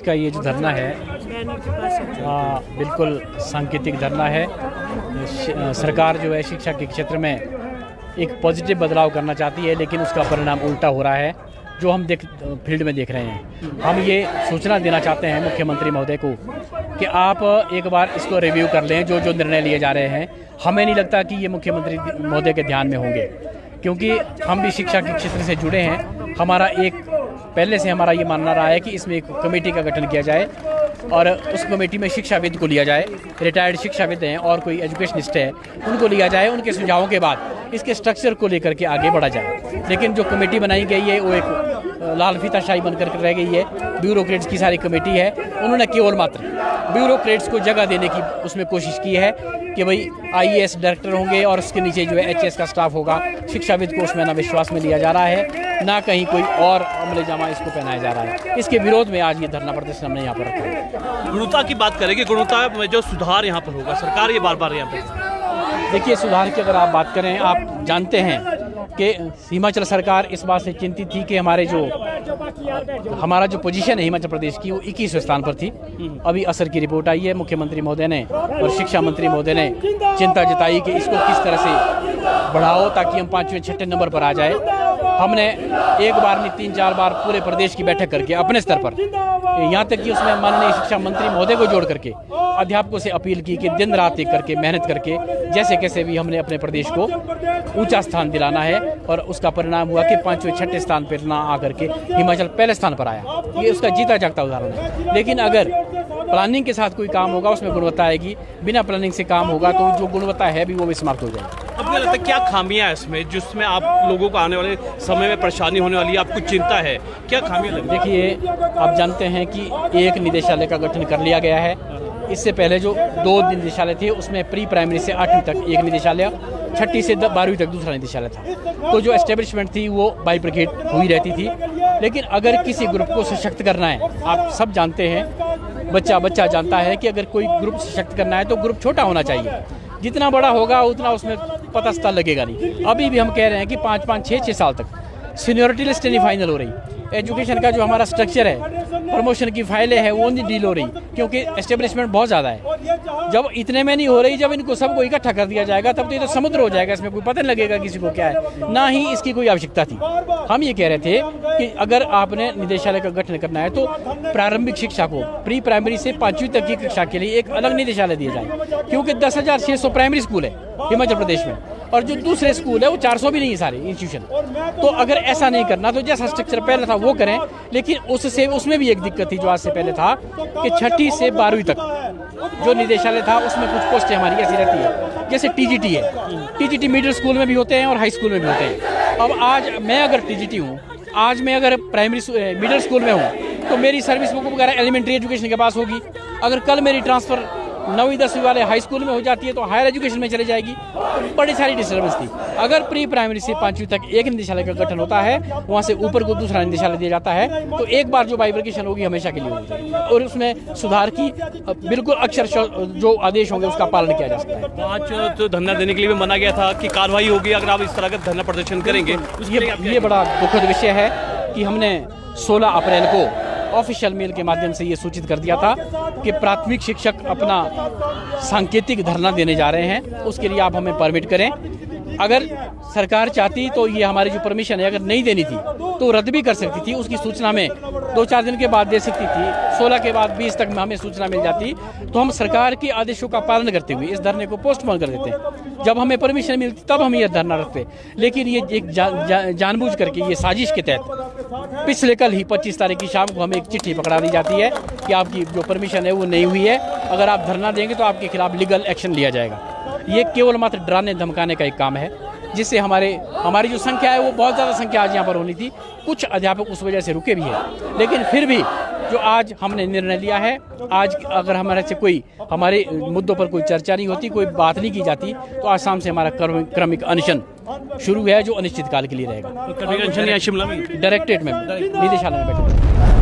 का ये जो धरना है बिल्कुल सांकेतिक धरना है। सरकार जो है शिक्षा के क्षेत्र में एक पॉजिटिव बदलाव करना चाहती है, लेकिन उसका परिणाम उल्टा हो रहा है जो हम फील्ड में देख रहे हैं। हम ये सूचना देना चाहते हैं मुख्यमंत्री महोदय को कि आप एक बार इसको रिव्यू कर लें। जो जो निर्णय लिए जा रहे हैं, हमें नहीं लगता कि ये मुख्यमंत्री महोदय के ध्यान में होंगे, क्योंकि हम भी शिक्षा के क्षेत्र से जुड़े हैं। हमारा पहले से हमारा ये मानना रहा है कि इसमें एक कमेटी का गठन किया जाए और उस कमेटी में शिक्षाविद को लिया जाए, रिटायर्ड शिक्षाविद हैं और कोई एजुकेशनिस्ट है, उनको लिया जाए। उनके सुझावों के बाद इसके स्ट्रक्चर को लेकर के आगे बढ़ा जाए। लेकिन जो कमेटी बनाई गई है वो एक लाल फीताशाही बनकर रह गई है। ब्यूरोक्रेट्स की सारी कमेटी है। उन्होंने केवल मात्र ब्यूरोक्रेट्स को जगह देने की उसमें कोशिश की है कि भाई IAS डायरेक्टर होंगे और उसके नीचे जो है HS का स्टाफ होगा। शिक्षाविद को उसमें ना विश्वास में लिया जा रहा है, ना कहीं कोई और अमले जामा इसको पहनाया जा रहा है। इसके विरोध में आज ये धरना प्रदर्शन हमने यहाँ पर रखा है। गुणवत्ता की बात करेंगे, गुणवत्ता में जो सुधार यहाँ पर होगा, सरकार ये बार बार यहाँ पे देखिए, सुधार की अगर आप बात करें, आप जानते हैं कि हिमाचल सरकार इस बात से चिंतित थी कि हमारा जो पोजीशन है हिमाचल प्रदेश की वो 21वें स्थान पर थी। अभी असर की रिपोर्ट आई है, मुख्यमंत्री महोदय ने और शिक्षा मंत्री महोदय ने चिंता जताई कि इसको किस तरह से बढ़ाओ ताकि हम 5वें 6ठे नंबर पर आ जाए। हमने एक बार नहीं 3-4 बार पूरे प्रदेश की बैठक करके अपने स्तर पर, यहाँ तक कि उसमें माननीय शिक्षा मंत्री महोदय को जोड़ करके अध्यापकों से अपील की कि दिन रात एक करके मेहनत करके जैसे कैसे भी हमने अपने प्रदेश को ऊंचा स्थान दिलाना है। और उसका परिणाम हुआ कि 5वें 6ठे स्थान पर ना आकर के हिमाचल पहले स्थान पर आया। ये उसका जीता जागता उदाहरण है। लेकिन अगर प्लानिंग के साथ कोई काम होगा उसमें गुणवत्ता आएगी, बिना प्लानिंग से काम होगा तो जो गुणवत्ता है भी वो भी समाप्त हो जाएगी। आपको लगता है क्या खामियां है इसमें जिसमें आप लोगों को आने वाले समय में परेशानी होने वाली है, आपको चिंता है, क्या खामियां लगती है? देखिए, आप जानते हैं कि एक निदेशालय का गठन कर लिया गया है। इससे पहले जो 2 निदेशालय थे उसमें प्री प्राइमरी से 8वीं तक एक निदेशालय, 6ठी से 12वीं तक दूसरा निदेशालय था। तो जो एस्टेब्लिशमेंट थी वो बाइब्रिकेट हुई रहती थी। लेकिन अगर किसी ग्रुप को सशक्त करना है, आप सब जानते हैं, बच्चा जानता है कि अगर कोई ग्रुप सशक्त करना है तो ग्रुप छोटा होना चाहिए। जितना बड़ा होगा उतना उसमें पता स्था लगेगा नहीं। अभी भी हम कह रहे हैं कि 5-5, 6-6 साल तक सीनियरिटी लिस्ट नहीं फाइनल हो रही। एजुकेशन का जो हमारा स्ट्रक्चर है, प्रमोशन की फाइलें हैं वो नहीं डील हो रही, क्योंकि एस्टेब्लिशमेंट बहुत ज़्यादा है। जब इतने में नहीं हो रही, जब इनको सबको इकट्ठा कर दिया जाएगा तब तो ये तो समुद्र हो जाएगा, इसमें कोई पता नहीं लगेगा किसी को क्या है। ना ही इसकी कोई आवश्यकता थी। हम ये कह रहे थे कि अगर आपने निदेशालय का गठन करना है तो प्रारंभिक शिक्षा को प्री प्राइमरी से 5वीं तक की कक्षा के लिए एक अलग निदेशालय दिया जाए, क्योंकि 10,600 प्राइमरी स्कूल है हिमाचल प्रदेश में और जो दूसरे स्कूल है वो 400 भी नहीं है सारे इंस्टीट्यूशन। तो अगर ऐसा नहीं करना तो जैसा स्ट्रक्चर पहले था वो करें। लेकिन उसमें भी एक दिक्कत थी जो आज से पहले था कि 6ठी से 12वीं तक जो निदेशालय था उसमें कुछ पोस्टें हमारी ऐसी रहती है, जैसे TGT है। TGT मिडिल स्कूल में भी होते हैं और हाई स्कूल में भी होते हैं। अब आज मैं अगर TGT हूँ, आज मैं अगर मिडिल स्कूल में हूँ तो मेरी सर्विस बुक वगैरह एलिमेंट्री एजुकेशन के पास होगी। अगर कल मेरी ट्रांसफ़र 9वीं 10वीं वाले हाई स्कूल में हो जाती है तो हायर एजुकेशन में चले जाएगी। तो बड़ी सारी डिस्टर्बेंस थी। अगर प्री प्राइमरी से 5वीं तक एक निदेशालय का गठन होता है, वहाँ से ऊपर को दूसरा निदेशालय दिया जाता है, तो एक बार जो बाइब्रिकेशन होगी हमेशा के लिए हो जाएगी और उसमें सुधार की बिल्कुल अक्षर जो आदेश होंगे उसका पालन किया जा सकता है। आज तो धरना देने के लिए भी मना गया था कि कार्रवाई होगी अगर आप इस तरह का धरना प्रदर्शन करेंगे। ये बड़ा दुखद विषय है कि हमने 16 अप्रैल को ऑफिशियल मेल के माध्यम से ये सूचित कर दिया था कि प्राथमिक शिक्षक अपना सांकेतिक धरना देने जा रहे हैं, उसके लिए आप हमें परमिट करें। अगर सरकार चाहती तो ये हमारी जो परमिशन है अगर नहीं देनी थी तो रद्द भी कर सकती थी। उसकी सूचना में 2-4 दिन के बाद दे सकती थी। 16 के बाद 20 तक में हमें सूचना मिल जाती तो हम सरकार के आदेशों का पालन करते हुए इस धरने को पोस्टपोन कर देते। जब हमें परमिशन मिलती तब हम ये धरना रखते। लेकिन ये एक जानबूझ करके ये साजिश के तहत पिछले कल ही 25 तारीख की शाम को हमें एक चिट्ठी पकड़ा दी जाती है कि आपकी जो परमिशन है वो नहीं हुई है, अगर आप धरना देंगे तो आपके खिलाफ लीगल एक्शन लिया जाएगा। ये केवल मात्र डराने धमकाने का एक काम है, जिससे हमारी जो संख्या है वो बहुत ज़्यादा संख्या आज यहाँ पर होनी थी। कुछ अध्यापक उस वजह से रुके भी हैं। लेकिन फिर भी जो आज हमने निर्णय लिया है, आज अगर हमारे से कोई हमारे मुद्दों पर कोई चर्चा नहीं होती, कोई बात नहीं की जाती, तो आज शाम से हमारा क्रमिक अनशन शुरू है जो अनिश्चित काल के लिए रहेगा। शिमला में डायरेक्टरेट में निदेशालय में बैठे।